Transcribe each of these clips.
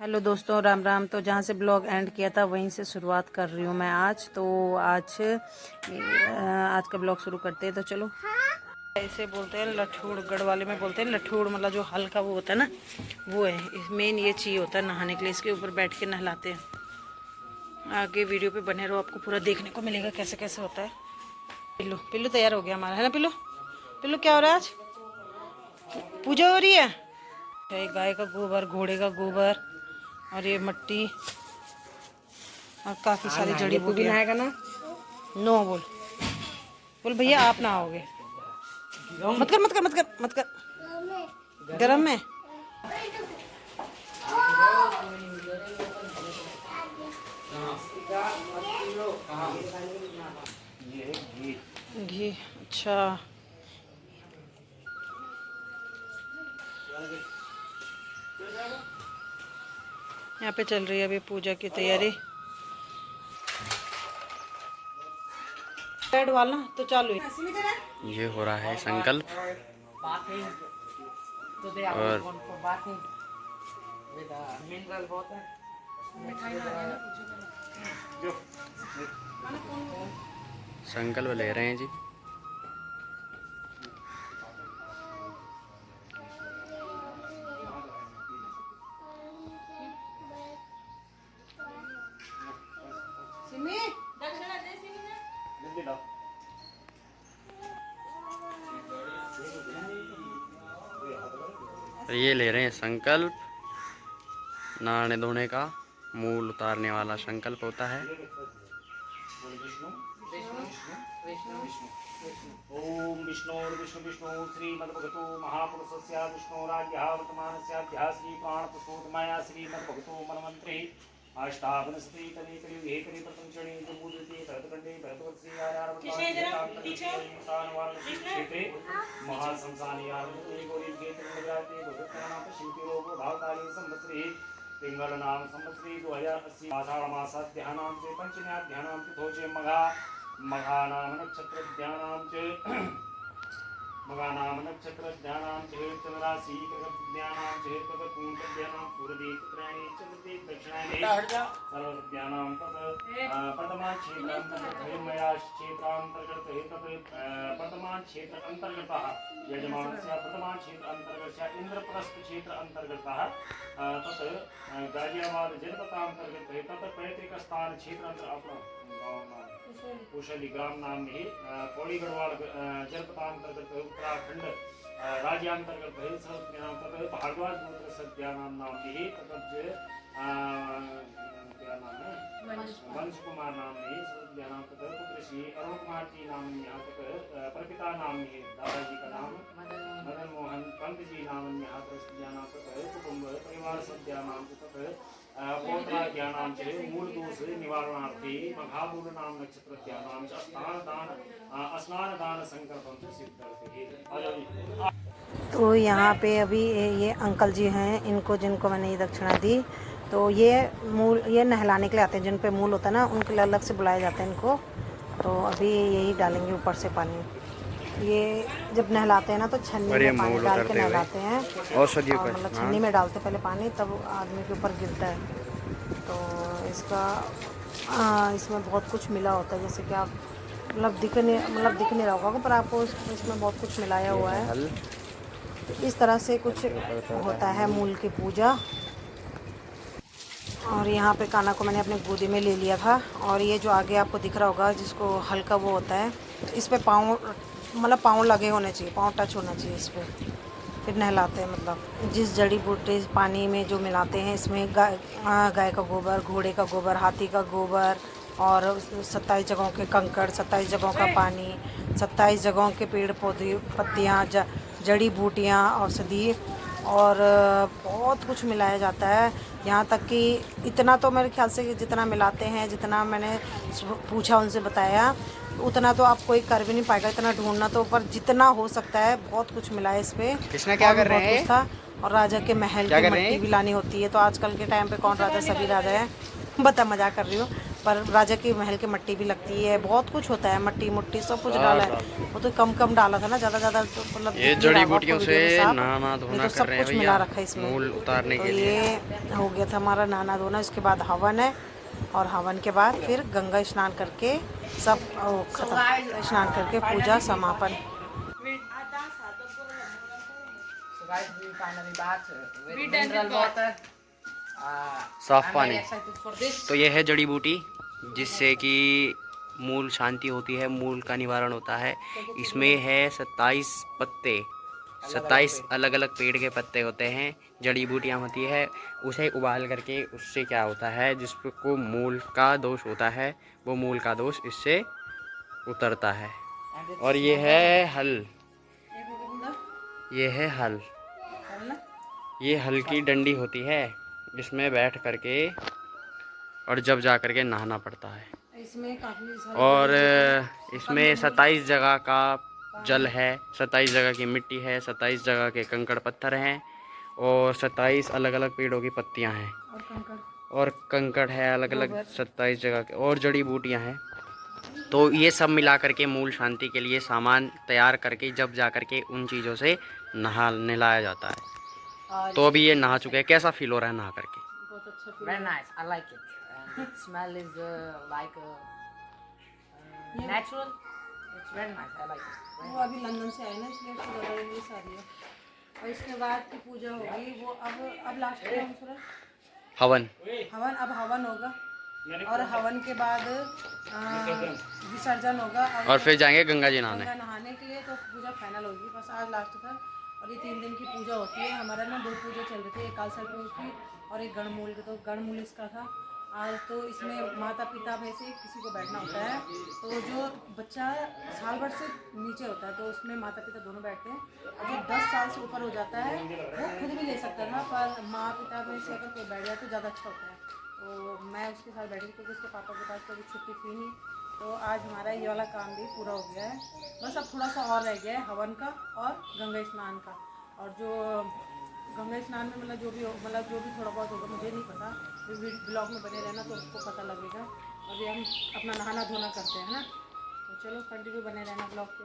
Hello दोस्तों, राम राम। तो जहाँ से ब्लॉग एंड किया था वहीं से शुरुआत कर रही हूँ मैं आज। तो आज का ब्लॉग शुरू करते हैं। तो चलो। ऐसे बोलते हैं लठूड़, गढ़ वाले में बोलते हैं लठूड़, मतलब जो हल्का वो होता है ना, वो है मेन। ये चाहिए होता है नहाने के लिए, इसके ऊपर बैठ के नहलाते हैं। आगे वीडियो पे बने रहो, आपको पूरा देखने को मिलेगा कैसे कैसे होता है। पिल्लू पिल्लू तैयार हो गया हमारा, है ना पिल्लू? पिल्लू क्या हो रहा है आज? पूजा हो रही है। गाय का गोबर, घोड़े का गोबर, और ये मट्टी, और काफी सारी जड़ी बूटियां। ना नो बोल, बोल भैया आप ना आओगे। मत कर मत कर मत कर मत कर। गरम में घी। अच्छा, यहाँ पे चल रही है अभी पूजा की तैयारी। पेड़ वाला तो चालू है। ये हो रहा है संकल्प। और संकल्प ले रहे हैं जी। ये ले रहे हैं संकल्प। नहाने धोने का मूल उतारने वाला संकल्प होता है। ओम विष्णु श्रीमद्भगवतो महापुरुषस्य विष्णोराज्ञः वर्तमानस्याध्याः श्री प्राणप्रसूतमाया श्रीमद्भगवतो मनमन्त्रे अष्टावनस्ति तमे कलियुगे कलिप्रपञ्चणे जम्बूद्वीपे भरतखण्डे भरतवत्से क्षेत्रे महाशंसाने आरभते गौरीयुगे तमिलराते भगवत्यानां शिल्पिरोगो भावकाले संवत्सरे पिंगलनाम संवत्सरे 2080 आषाढ़मासाध्यानां च पंचम्याध्यानां तिथौ च मघानाम नक्षत्रज्ञानां च मघानाम नक्षत्रज्ञानां च चंद्रासी कृतज्ञानां च कृतपूंतज्ञानां सूर्यदेवत्राणि चंद्रदेव दक्षिणायने सर्वज्ञानां पदमा क्षेत्रांतर्गत मया क्षेत्रांतर्गत तत् पदमा क्षेत्र अंतर्गतः यजमानस्य पदमा क्षेत्र अंतर्गत इंद्रप्रस्थ क्षेत्र अंतर्गतः तत् गाजियाबाद जनपदांतर्गत तत् पैतृक स्थान क्षेत्र अंतर्गत कुशली ग्राम नाम ही पौड़ी गढ़वाल जनपदांतर्गत उत्तराखंड राज्यांतर्गत भारद्वाज गोत्र सत्यानाम नाम ही क्या नाम है वंश कुमार नाम ही सत्यानाम पुत्र श्री अरुण कुमार जी नाम यहाँ तक प्रपिता नाम ही दादाजी का नाम मदन मोहन पंत जी नाम यहाँ तक कुटुंब परिवार सत्यानाम पौत्रा ज्ञानां च मूलदोष निवारणार्थे मघामूल नाम नक्षत्र ज्ञानां च स्नान दान संकल्पं च सिद्धर्थे। तो यहाँ पे अभी ये अंकल जी हैं, इनको जिनको मैंने ये दक्षिणा दी, तो ये मूल, ये नहलाने के लिए आते हैं। जिन पे मूल होता है ना, उनके लिए अलग से बुलाया जाता है इनको। तो अभी यही डालेंगे ऊपर से पानी। ये जब नहलाते हैं ना तो छन्नी में पानी डाल के नहलाते हैं, और मतलब छन्नी में डालते पहले पानी, तब आदमी के ऊपर गिरता है। तो इसका इसमें बहुत कुछ मिला होता है, जैसे कि आप मतलब दिख नहीं रहा होगा, पर आपको इसमें बहुत कुछ मिलाया हुआ है। तो इस तरह से कुछ होता है मूल की पूजा। और यहाँ पे कान्हा को मैंने अपने गोदी में ले लिया था। और ये जो आगे आपको दिख रहा होगा, जिसको हल्का वो होता है, तो इस पे पाँव लगे होने चाहिए, पाँव टच होना चाहिए इस पर, फिर नहलाते हैं। मतलब जिस जड़ी बूटी पानी में जो मिलाते हैं, इसमें गाय का गोबर, घोड़े का गोबर, हाथी का गोबर, और 27 जगहों के कंकड़, 27 जगहों का पानी, 27 जगहों के पेड़ पौधे, पत्तियाँ, जड़ी बूटियाँ, औषधि, और बहुत कुछ मिलाया जाता है। यहाँ तक कि इतना तो मेरे ख्याल से जितना मिलाते हैं, जितना मैंने पूछा उनसे बताया, उतना तो आप कोई कर भी नहीं पाएगा, इतना ढूंढना तो, पर जितना हो सकता है बहुत कुछ मिला है इस पे। कृष्णा क्या कर रहे हैं? था। और राजा के महल की मट्टी भी लानी होती है। तो आजकल के टाइम पे कौन राजा, सभी राजा हैं। बता, मजाक कर रही हूँ। पर राजा के महल के मट्टी भी लगती है, बहुत कुछ होता है, मट्टी मुट्टी सब कुछ डाला है। वो तो कम कम डाला था ना, ज़्यादा ज़्यादा तो मतलब ये जड़ी बूटियों से नहाना धोना कर रहे हैं कुछ मिला रखा है इसमें मूल उतारने तो के लिए। ये हो गया था हमारा नहाना धोना। इसके बाद हवन है और हवन के बाद फिर गंगा स्नान करके सब खत्म, स्नान करके पूजा समापन। साफ पानी। तो यह है जड़ी बूटी जिससे कि मूल शांति होती है, मूल का निवारण होता है। इसमें है 27 पत्ते, 27 अलग अलग पेड़ के पत्ते होते हैं, जड़ी बूटियाँ होती है। उसे उबाल करके उससे क्या होता है, जिसको मूल का दोष होता है वो मूल का दोष इससे उतरता है। और ये है हल, ये है हल, ये हल की डंडी होती है जिसमें बैठ करके और जब जा करके नहाना पड़ता है। इसमें काफी और इसमें 27 जगह का जल है, 27 जगह की मिट्टी है, 27 जगह के कंकड़ पत्थर हैं और 27 अलग अलग पेड़ों की पत्तियां हैं और कंकड़ है अलग अलग 27 जगह के और जड़ी बूटियां हैं। तो ये सब मिला करके मूल शांति के लिए सामान तैयार करके जब जा करके उन चीज़ों से नहलाया जाता है। तो अभी ये नहा चुके हैं, कैसा फील हो रहा है नहा करके? बहुत अच्छा feel. Very nice. I like it. And the smell is like natural. It's very nice. I like it. वो अभी लंदन से आए ना इसलिए उसको ज़्यादा इंग्लिश आ रही है। और इसके बाद की पूजा होगी वो अब लास्ट में हम थोड़ा हवन अब हवन होगा और हवन के बाद विसर्जन होगा और फिर जाएंगे गंगा जी नहाने। गंगा नहाने के लिए तो पूजा फाइनल होगी। बस आज लास्ट था और ये 3 दिन की पूजा होती है। हमारा ना 2 पूजा चल रही थी, एक कालसर्प की और एक गणमूल की। तो गणमूल इसका था आज। तो इसमें माता पिता में से किसी को बैठना होता है। तो जो बच्चा साल भर से नीचे होता है तो उसमें माता पिता दोनों बैठते हैं और जो 10 साल से ऊपर हो जाता है वो खुद भी ले सकता था, पर माँ पिता में से अगर कोई बैठ जाए तो ज़्यादा अच्छा होता है। तो मैं उसके साथ बैठी थी क्योंकि उसके पापा के पास तो अभी छुट्टी थी नहीं। तो आज हमारा ये वाला काम भी पूरा हो गया है। बस अब थोड़ा सा और रह गया है हवन का और गंगा स्नान का। और जो गंगा स्नान में मतलब जो भी थोड़ा बहुत होगा मुझे नहीं पता, ब्लॉग में बने रहना तो उसको पता लगेगा। अभी हम अपना नहाना धोना करते हैं ना, तो चलो कंटिन्यू बने रहना ब्लॉग पे।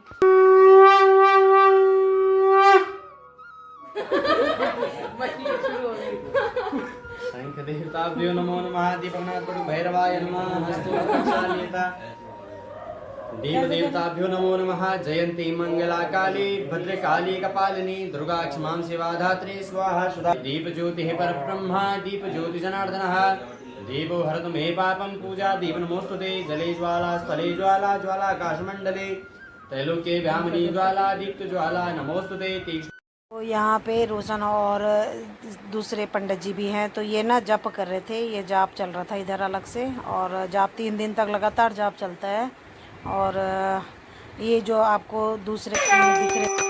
शंख देवताभ्यो नमो नमः। दीपकनाथ गुरु भैरवाय नमः। हस्तो रक्षालेता। दीप देवताभ्यो नमो नमः। जयंती मंगला काली भद्रकाली कपालिनी दुर्गा क्षमां शिवा धात्री स्वाहा सुधा। दीप ज्योतिः परब्रह्म दीप ज्योति जनार्दनः। दीपो हरतु मे पापं पूजा दीप नमोस्तुते। जले ज्वाला स्थले ज्वाला ज्वालाकाशमण्डले त्रैलोक्ये व्यामिनी ज्वाला दीप्त ज्वाला नमोस्तुते। तो यहाँ पे रोशन और दूसरे पंडित जी भी हैं। तो ये ना जप कर रहे थे, ये जाप चल रहा था इधर अलग से। और जाप 3 दिन तक लगातार जाप चलता है। और ये जो आपको दूसरे दिख रहे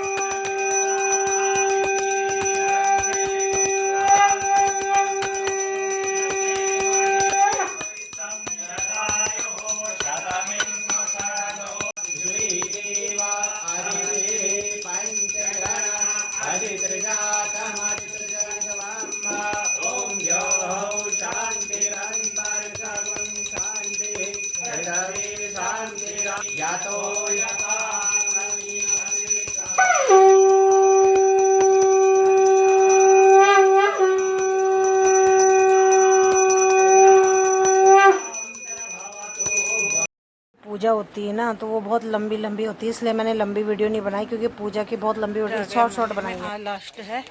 पूजा होती है ना तो वो बहुत लंबी लंबी होती है, इसलिए मैंने लंबी वीडियो नहीं बनाई क्योंकि पूजा की बहुत लंबी होती है। शॉर्ट बनाई है। लास्ट है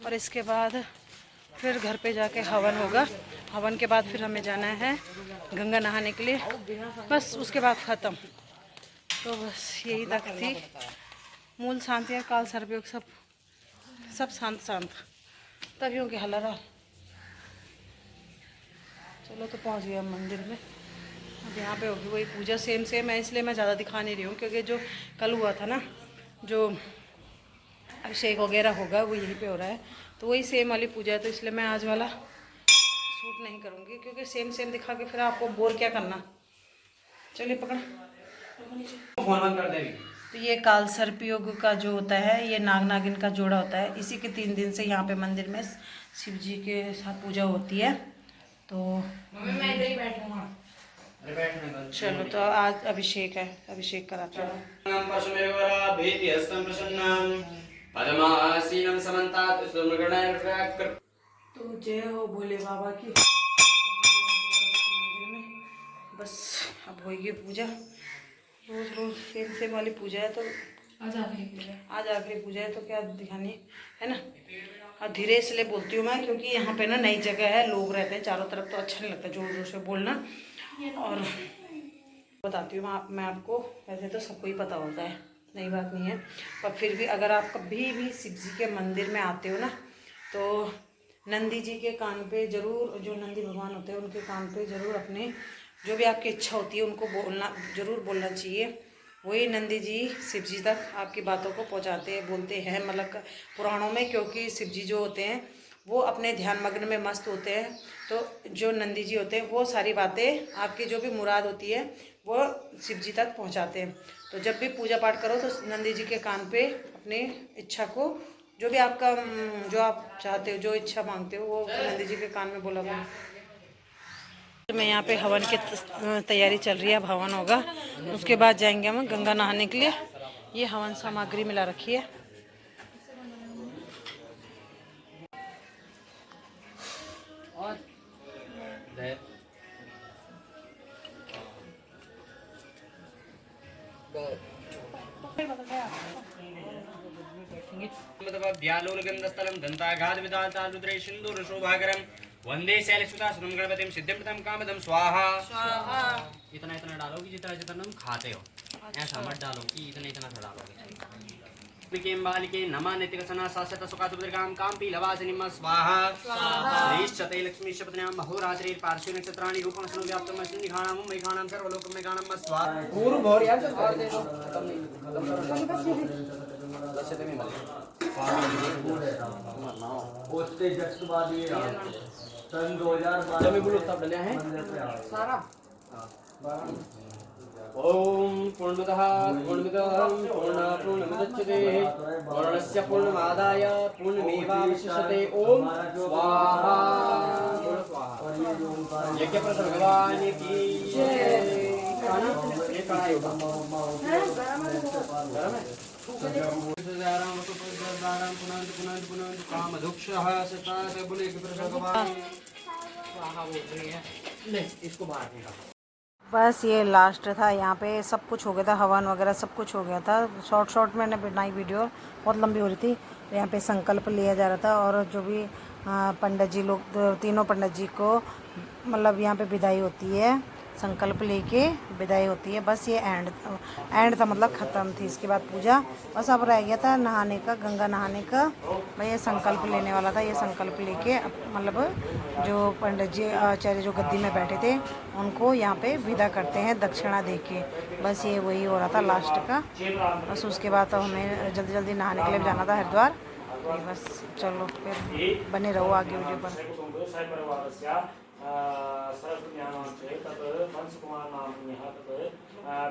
और इसके बाद फिर घर पे जाके हवन होगा। हवन के बाद फिर हमें जाना है गंगा नहाने के लिए। बस उसके बाद ख़त्म। तो बस यही तक थी। मूल शांति है, काल सर्वयोग सब शांत शांत तभियों के हलरा। चलो तो पहुंच गया मंदिर में। अब यहाँ पे होगी वही पूजा सेम है, इसलिए मैं ज़्यादा दिखा नहीं रही हूँ क्योंकि जो कल हुआ था ना, जो अभिषेक वगैरह होगा वो यहीं पे हो रहा है। तो वही सेम वाली पूजा है, तो इसलिए मैं आज वाला शूट नहीं करूँगी क्योंकि सेम दिखा के फिर आपको बोर क्या करना। चलिए पकड़ फोन बंद कर देगी। तो ये काल सर्पयोग का जो होता है, ये नाग नागिन का जोड़ा होता है। इसी के 3 दिन से यहाँ पे मंदिर में शिव जी के साथ पूजा होती है। तो मैं इधर ही बैठूंगा। चलो तो आज अभिषेक है, अभिषेक कराते हैं। भेति हस्तं प्रसन्नं पद्मासीनं समन्तात् सुमगणैर्व्याकृ। तो जय हो भोले बाबा की। मंदिर में बस अब होगी पूजा, रोज रोज सेम वाली पूजा है, तो आज आखिरी पूजा है तो क्या दिखानी है ना। और धीरे इसलिए बोलती हूँ मैं क्योंकि यहाँ पे ना नई जगह है, लोग रहते हैं चारों तरफ, तो अच्छा नहीं लगता जोर जोर से बोलना। और बताती हूँ मैं आपको, वैसे तो सबको ही पता होता है, नई बात नहीं है, पर फिर भी अगर आप कभी भी शिव जी के मंदिर में आते हो ना, तो नंदी जी के कान पे ज़रूर, जो नंदी भगवान होते हैं उनके कान पे ज़रूर अपने जो भी आपकी इच्छा होती है उनको ज़रूर बोलना चाहिए। वही नंदी जी शिव जी तक आपकी बातों को पहुंचाते हैं, बोलते हैं, मतलब पुराणों में, क्योंकि शिव जी जो होते हैं वो अपने ध्यान मग्न में मस्त होते हैं, तो जो नंदी जी होते हैं वो सारी बातें आपकी जो भी मुराद होती है वो शिव जी तक पहुंचाते हैं। तो जब भी पूजा पाठ करो तो नंदी जी के कान पे अपनी इच्छा को, जो भी आपका जो आप चाहते हो, जो इच्छा मांगते हो, वो नंदी जी के कान में बोला करो। मैं यहाँ पे हवन की तैयारी चल रही है, अब हवन होगा, उसके बाद जाएंगे हम गंगा नहाने के लिए। ये हवन सामग्री मिला रखी है। और ध्यालोलगंधस्थलं दन्ताघातविदातालुद्रे सिन्दूरशोभाकरं वंदे शैलसुतासुरं गणपतिं सिद्धिं कामदं स्वाहा। इतना इतना डालोगी जितना जितना तुम खाते हो, ऐसा मत डालो कि इतना इतना सा डालोगे। बालिके नमः नित्यकसना शाश्वत सुखासुभद्रकां काम्पी लवासिनीं स्वाहा। श्रीश्चते लक्ष्मीशपत्न्यां महोरात्रि पार्श्वे नक्षत्राणि रूपं स्नु व्याप्तं सिंहिखाणां मेघाणां सर्वलोकं मेघाणां स्वाहा। पूर्व भोर यार और दे दो, खत्म नहीं उसके जस्ट बाद ये सन 2012 जब बोलो तब डले हैं सारा। ओम पूर्णमदः पूर्णमिदं पूर्णमुदच्यते पूर्णस्य पूर्णमादाय पूर्णमेवावशिष्यते। ओम स्वाहा। यज्ञप्रद भगवान की जय। ये कढ़ाई होगा गरम है। इसको बाहर निकालो। बस ये लास्ट था, यहाँ पे सब कुछ हो गया था, हवन वगैरह सब कुछ हो गया था। शॉर्ट मैंने बनाई वीडियो, बहुत लंबी हो रही थी। तो यहाँ पे संकल्प लिया जा रहा था, और जो भी पंडित जी लोग, तीनों पंडित जी को मतलब यहाँ पे विदाई होती है, संकल्प लेके विदाई होती है। बस ये एंड था, मतलब ख़त्म थी। इसके बाद पूजा बस अब रह गया था नहाने का, गंगा नहाने का। भाई ये संकल्प लेने वाला था, ये संकल्प लेके मतलब जो पंडित जी आचार्य जो गद्दी में बैठे थे उनको यहाँ पे विदा करते हैं दक्षिणा देके। बस ये वही हो रहा था लास्ट का। बस उसके बाद तो हमें जल्दी जल्दी नहाने के लिए जाना था हरिद्वार। बस चलो फिर बने रहो आगे वीडियो पर। सरस्वत्यानां च तत् पंचकुमार नाम्न्यः तत्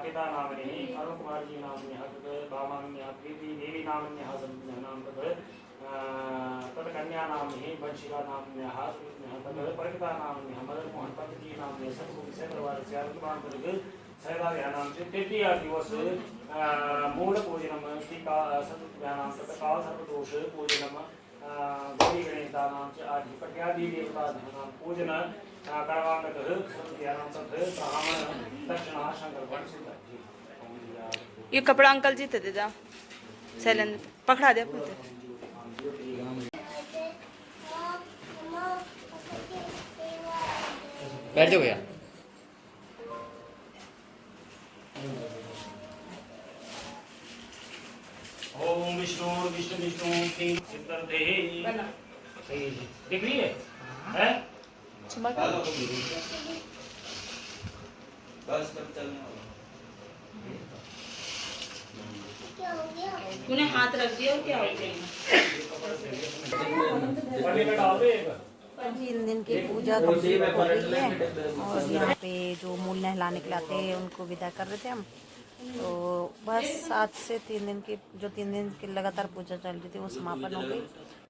पिता नाम्नि अरुण कुमार जी नाम्न्यः तत् भामान्यः प्रीति देवी नाम्न्यः सन्तानां तत् कन्या नाम्नि वंशिका नाम्न्यः तत् परिपिता नाम्न्यः मदन मोहन पंत जी नाम्ने सतकुंसे परिवारस्य अनुमानवर्ग सहदाव्यानां च तृतीय दिवस मूल पूजनम् टीका सतत्यानां तत् काल सर्वदोष पूजनम् गौरी गणेशानां च आधिपत्यादि देवतानां पूजन करवांगतः सत्यानां तत् ब्राह्मण दक्षिणा शंकर भट्ट सिद्ध। ये कपड़ा अंकल जी थे दे जा शैलेंद्र पकड़ा दे अपने। बैठ जाओ भैया। ओम विष्णु विष्णु विष्णु तीन सिद्धर्थे दिख रही है हैं? बस तब चलना तूने हाथ रख दिया और क्या हो गया? पन्नी में डाल दे एक। 3 दिन की पूजा कंप्लीट हो गई है, और यहाँ पे जो मूल नहलाने के लिए आते हैं उनको विदा कर रहे थे हम। तो बस आज से 3 दिन की, जो 3 दिन की लगातार पूजा चल रही थी वो समापन हो गई।